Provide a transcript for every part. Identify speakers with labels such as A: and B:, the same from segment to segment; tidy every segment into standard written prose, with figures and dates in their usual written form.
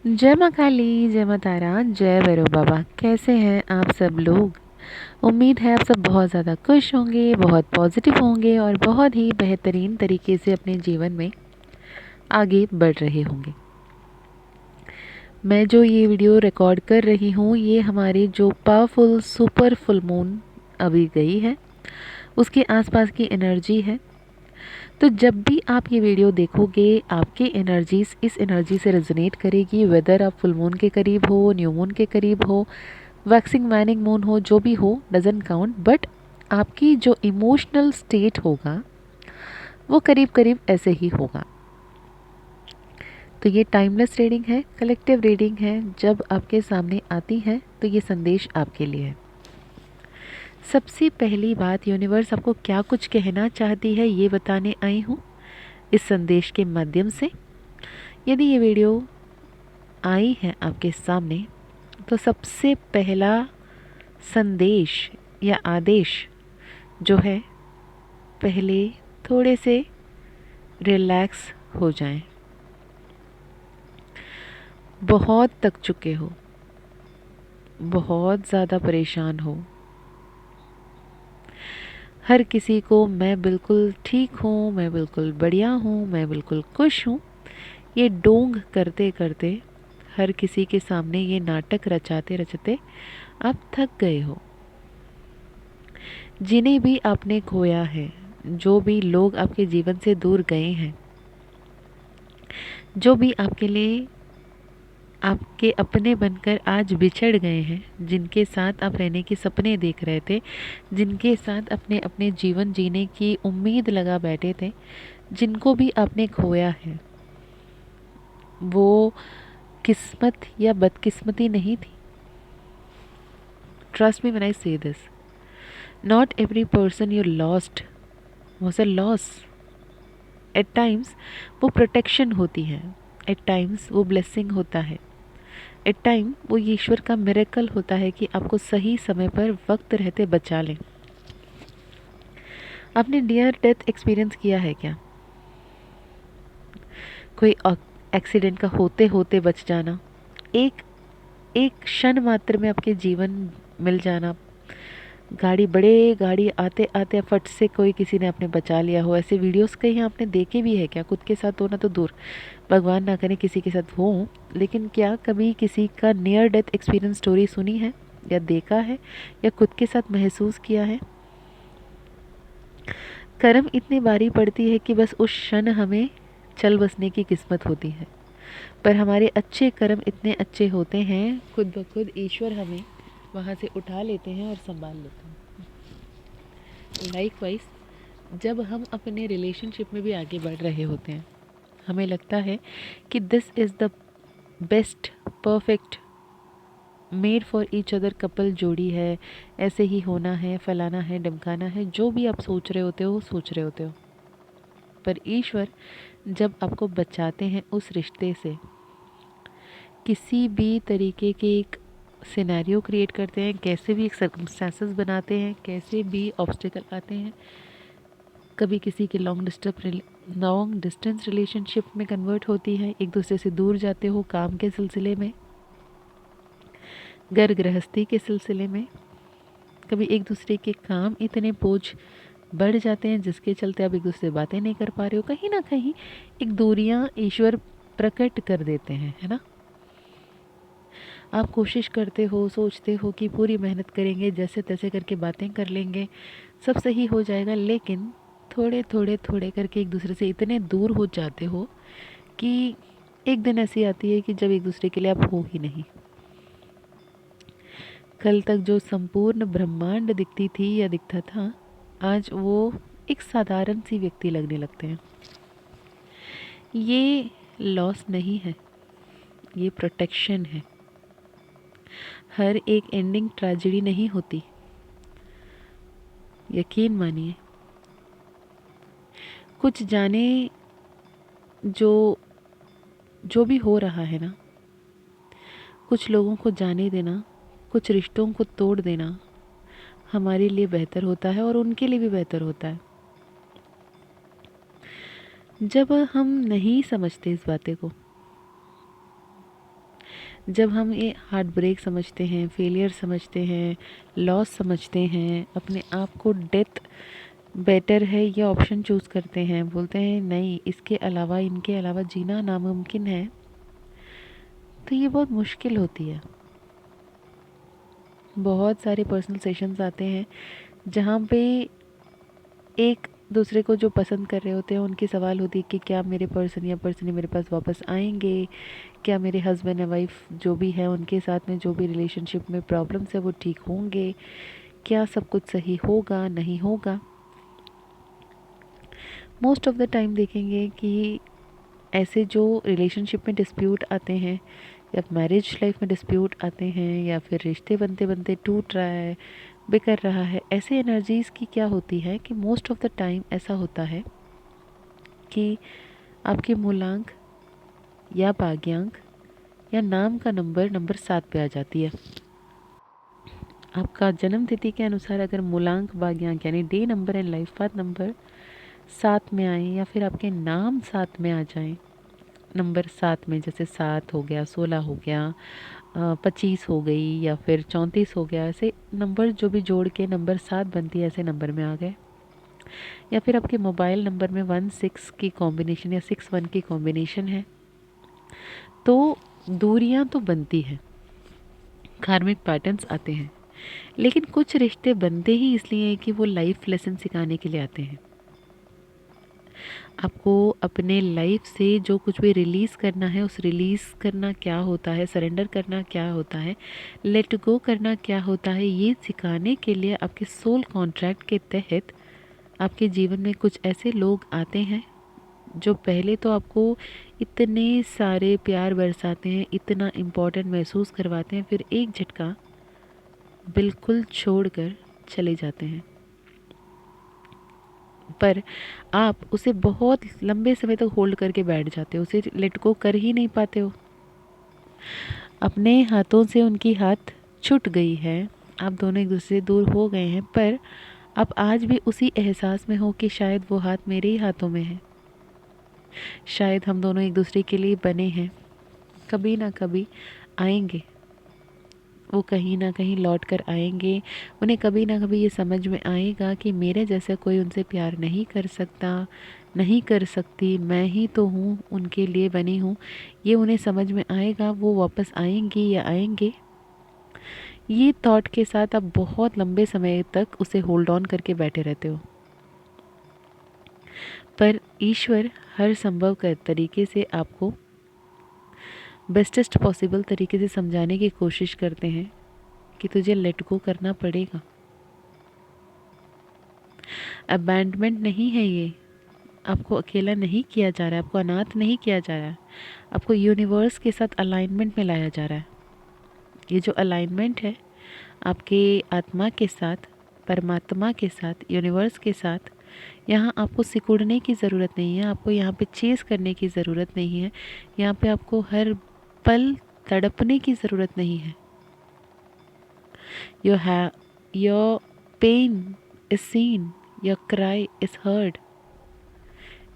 A: जय माँ काली, जय माँ तारा, जय भैरव बाबा। कैसे हैं आप सब लोग? उम्मीद है आप सब बहुत ज़्यादा खुश होंगे, बहुत पॉजिटिव होंगे और बहुत ही बेहतरीन तरीके से अपने जीवन में आगे बढ़ रहे होंगे। मैं जो ये वीडियो रिकॉर्ड कर रही हूँ, ये हमारी जो पावरफुल सुपर फुल मून अभी गई है, उसके आसपास की एनर्जी है। तो जब भी आप ये वीडियो देखोगे, आपकी एनर्जीज इस एनर्जी से रेजोनेट करेगी। वेदर आप फुल मून के करीब हो, न्यू मून के करीब हो, वैक्सिंग वाइनिंग मून हो, जो भी हो डजंट काउंट, बट आपकी जो इमोशनल स्टेट होगा वो करीब करीब ऐसे ही होगा। तो ये टाइमलेस रीडिंग है, कलेक्टिव रीडिंग है। जब आपके सामने आती है तो ये संदेश आपके लिए है। सबसे पहली बात, यूनिवर्स आपको क्या कुछ कहना चाहती है ये बताने आई हूँ इस संदेश के माध्यम से। यदि ये वीडियो आई है आपके सामने तो सबसे पहला संदेश या आदेश जो है, पहले थोड़े से रिलैक्स हो जाएं। बहुत थक चुके हो, बहुत ज़्यादा परेशान हो। हर किसी को मैं बिल्कुल ठीक हूँ, मैं बिल्कुल बढ़िया हूँ, मैं बिल्कुल खुश हूँ, ये डोंग करते करते हर किसी के सामने ये नाटक रचाते रचते आप थक गए हो। जिन्हें भी आपने खोया है, जो भी लोग आपके जीवन से दूर गए हैं, जो भी आपके लिए आपके अपने बनकर आज बिछड़ गए हैं, जिनके साथ आप रहने के सपने देख रहे थे, जिनके साथ अपने अपने जीवन जीने की उम्मीद लगा बैठे थे, जिनको भी आपने खोया है, वो किस्मत या बदकिस्मती नहीं थी। Trust me when I say this, not every person you lost was a loss. At times वो प्रोटेक्शन होती है, एट टाइम्स वो ब्लेसिंग होता है, एट टाइम वो ईश्वर का मिरेकल होता है कि आपको सही समय पर वक्त रहते बचा लें। आपने नियर डेथ एक्सपीरियंस किया है क्या? कोई एक्सीडेंट का होते होते बच जाना, एक एक क्षण मात्र में आपके जीवन मिल जाना, गाड़ी आते आते फट से कोई किसी ने आपने बचा लिया हो। ऐसे वीडियोस कहीं आपने देखे भी है क्या? खुद के साथ होना तो दूर, भगवान ना करे किसी के साथ हो, लेकिन क्या कभी किसी का नियर डेथ एक्सपीरियंस स्टोरी सुनी है या देखा है या खुद के साथ महसूस किया है? कर्म इतनी बारी पड़ती है कि बस उस क्षण हमें चल बसने की किस्मत होती है, पर हमारे अच्छे कर्म इतने अच्छे होते हैं, खुद ब खुद ईश्वर हमें वहाँ से उठा लेते हैं और संभाल लेते हैं। लाइकवाइज, जब हम अपने रिलेशनशिप में भी आगे बढ़ रहे होते हैं, हमें लगता है कि this is the best perfect made for each other couple जोड़ी है, ऐसे ही होना है, फलाना है, ढमकाना है, जो भी आप सोच रहे होते हो सोच रहे होते हो। पर ईश्वर जब आपको बचाते हैं उस रिश्ते से, किसी भी तरीके के एक सिनेरियो क्रिएट करते हैं, कैसे भी एक सर्कमस्टेंसेस बनाते हैं, कैसे भी ऑब्स्टिकल आते हैं, कभी किसी के लॉन्ग डिस्टेंस रिलेशनशिप में कन्वर्ट होती है, एक दूसरे से दूर जाते हो काम के सिलसिले में, घर गृहस्थी के सिलसिले में, कभी एक दूसरे के काम इतने बोझ बढ़ जाते हैं जिसके चलते आप एक दूसरे से बातें नहीं कर पा रहे हो। कहीं ना कहीं एक दूरियां ईश्वर प्रकट कर देते हैं, है ना। आप कोशिश करते हो, सोचते हो कि पूरी मेहनत करेंगे, जैसे तैसे करके बातें कर लेंगे, सब सही हो जाएगा, लेकिन थोड़े थोड़े थोड़े करके एक दूसरे से इतने दूर हो जाते हो कि एक दिन ऐसी आती है कि जब एक दूसरे के लिए आप हो ही नहीं। कल तक जो संपूर्ण ब्रह्मांड दिखती थी या दिखता था, आज वो एक साधारण सी व्यक्ति लगने लगते हैं। ये लॉस नहीं है, ये प्रोटेक्शन है। हर एक एंडिंग ट्रेजेडी नहीं होती, यकीन मानिए। कुछ जाने जो जो भी हो रहा है ना, कुछ लोगों को जाने देना, कुछ रिश्तों को तोड़ देना हमारे लिए बेहतर होता है और उनके लिए भी बेहतर होता है। जब हम नहीं समझते इस बातें को, जब हम ये हार्ट ब्रेक समझते हैं, फेलियर समझते हैं, लॉस समझते हैं, अपने आप को डेथ बेटर है ये ऑप्शन चूज़ करते हैं, बोलते हैं नहीं इसके अलावा, इनके अलावा जीना नामुमकिन है, तो ये बहुत मुश्किल होती है। बहुत सारे पर्सनल सेशंस आते हैं जहाँ पे एक दूसरे को जो पसंद कर रहे होते हैं उनकी सवाल होती है कि क्या मेरे पर्सन या पर्सन मेरे पास वापस आएंगे, क्या मेरे हस्बैंड या वाइफ जो भी है उनके साथ में जो भी रिलेशनशिप में प्रॉब्लम्स है वो ठीक होंगे, क्या सब कुछ सही होगा नहीं होगा। मोस्ट ऑफ़ द टाइम देखेंगे कि ऐसे जो रिलेशनशिप में डिस्प्यूट आते हैं या मैरिज लाइफ में डिस्प्यूट आते हैं या फिर रिश्ते बनते बनते टूट रहा है, बिखर रहा है, ऐसे एनर्जीज़ की क्या होती है कि मोस्ट ऑफ़ द टाइम ऐसा होता है कि आपके मूलांक या भाग्यांक या नाम का नंबर 7 पे आ जाती है। आपका जन्म तिथि के अनुसार अगर मूलांक भाग्यांक यानी day number and life path number 7 में आए या फिर आपके नाम 7 में आ जाएं, नंबर 7 में, जैसे 7 हो गया, 16 हो गया, 25 हो गई या फिर 34 हो गया, ऐसे नंबर जो भी जोड़ के नंबर 7 बनती है ऐसे नंबर में आ गए, या फिर आपके मोबाइल नंबर में 16 की कॉम्बिनेशन या 61 की कॉम्बिनेशन है, तो दूरियां तो बनती हैं, कार्मिक पैटर्न्स आते हैं, लेकिन कुछ रिश्ते बनते ही इसलिए हैं कि वो लाइफ लेसन सिखाने के लिए आते हैं। आपको अपने लाइफ से जो कुछ भी रिलीज़ करना है, उस रिलीज़ करना क्या होता है, सरेंडर करना क्या होता है, लेट गो करना क्या होता है, ये सिखाने के लिए आपके सोल कॉन्ट्रैक्ट के तहत आपके जीवन में कुछ ऐसे लोग आते हैं जो पहले तो आपको इतने सारे प्यार बरसाते हैं, इतना इम्पोर्टेंट महसूस करवाते हैं, फिर एक झटका बिल्कुल छोड़कर चले जाते हैं। पर आप उसे बहुत लंबे समय तक होल्ड करके बैठ जाते हो, उसे लेट गो कर ही नहीं पाते हो। अपने हाथों से उनकी हाथ छूट गई है, आप दोनों एक दूसरे से दूर हो गए हैं, पर आप आज भी उसी एहसास में हो कि शायद वो हाथ मेरे ही हाथों में है, शायद हम दोनों एक दूसरे के लिए बने हैं, कभी ना कभी आएंगे, वो कहीं ना कहीं लौट कर आएंगे, उन्हें कभी ना कभी ये समझ में आएगा कि मेरे जैसा कोई उनसे प्यार नहीं कर सकता, नहीं कर सकती, मैं ही तो हूँ उनके लिए बनी हूँ, ये उन्हें समझ में आएगा, वो वापस आएंगी या आएंगे। ये थॉट के साथ आप बहुत लंबे समय तक उसे होल्ड ऑन करके बैठे रहते हो, पर ईश्वर हर संभव तरीके से आपको बेस्टेस्ट पॉसिबल तरीके से समझाने की कोशिश करते हैं कि तुझे लेट गो करना पड़ेगा। अबैंडमेंट नहीं है ये, आपको अकेला नहीं किया जा रहा है, आपको अनाथ नहीं किया जा रहा है, आपको यूनिवर्स के साथ अलाइनमेंट में लाया जा रहा है। ये जो अलाइनमेंट है आपके आत्मा के साथ, परमात्मा के साथ, यूनिवर्स के साथ, यहाँ आपको सिकुड़ने की ज़रूरत नहीं है, आपको यहाँ पे चेस करने की ज़रूरत नहीं है, यहाँ पे आपको हर पल तड़पने की ज़रूरत नहीं है। Your pain is seen, your cry is heard,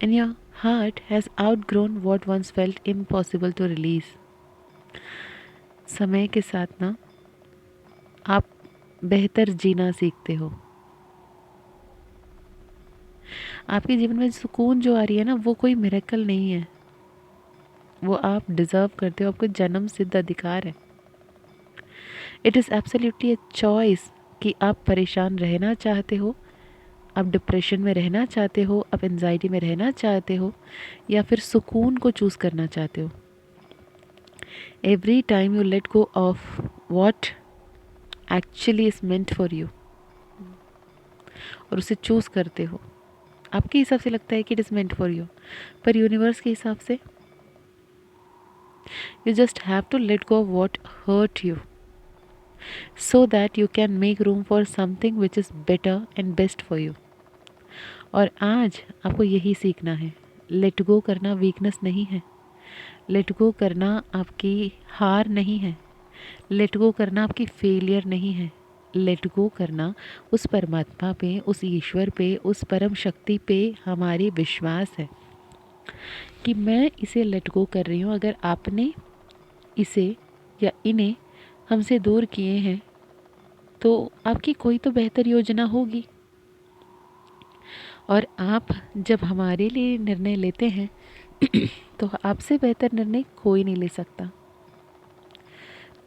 A: and your heart has outgrown what once felt impossible to release. समय के साथ ना आप बेहतर जीना सीखते हो। आपके जीवन में सुकून जो आ रही है ना, वो कोई मिरेकल नहीं है, वो आप डिज़र्व करते हो, आपको जन्म सिद्ध अधिकार है। It is absolutely a choice कि आप परेशान रहना चाहते हो, आप डिप्रेशन में रहना चाहते हो, आप एंजाइटी में रहना चाहते हो, या फिर सुकून को चूज़ करना चाहते हो। Every time you let go of what actually is meant for you और उसे चूज़ करते हो, आपके हिसाब से लगता है कि it is meant for you, पर यूनिवर्स के हिसाब से you just have to let go of what hurt you so that you can make room for something which is better and best for you. और आज आपको यही सीखना है, लेट गो करना वीकनेस नहीं है, लेट गो करना आपकी हार नहीं है, लेट गो करना आपकी फेलियर नहीं है, लेट गो करना उस परमात्मा पे, उस ईश्वर पे, उस परम शक्ति पे हमारी विश्वास है कि मैं इसे लेट गो कर रही हूँ। अगर आपने इसे या इन्हें हमसे दूर किए हैं, तो आपकी कोई तो बेहतर योजना होगी। और आप जब हमारे लिए निर्णय लेते हैं तो आपसे बेहतर निर्णय कोई नहीं ले सकता।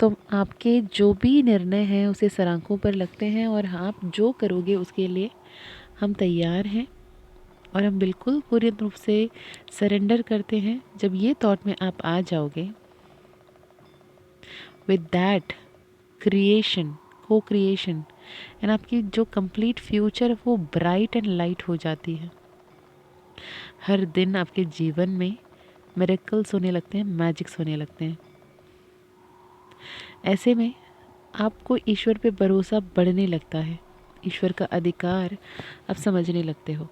A: तो आपके जो भी निर्णय हैं उसे सर आँखों पर लगते हैं, और आप जो करोगे उसके लिए हम तैयार हैं, और हम बिल्कुल पूरी रूप से सरेंडर करते हैं। जब ये थॉट में आप आ जाओगे, विद दैट क्रिएशन, को क्रिएशन, एंड आपकी जो कंप्लीट फ्यूचर है वो ब्राइट एंड लाइट हो जाती है। हर दिन आपके जीवन में मिरेकल्स होने लगते हैं, मैजिक्स होने लगते हैं। ऐसे में आपको ईश्वर पे भरोसा बढ़ने लगता है, ईश्वर का अधिकार आप समझने लगते हो।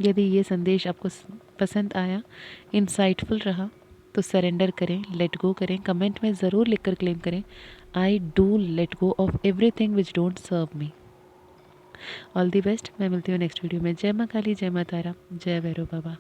A: यदि ये संदेश आपको पसंद आया, इंसाइटफुल रहा, तो सरेंडर करें, लेट गो करें। कमेंट में ज़रूर लिखकर क्लेम करें, I do let go of everything which don't serve me. All the best. मैं मिलती हूँ नेक्स्ट वीडियो में। जय माँ काली, जय माँ तारा, जय भैरव बाबा।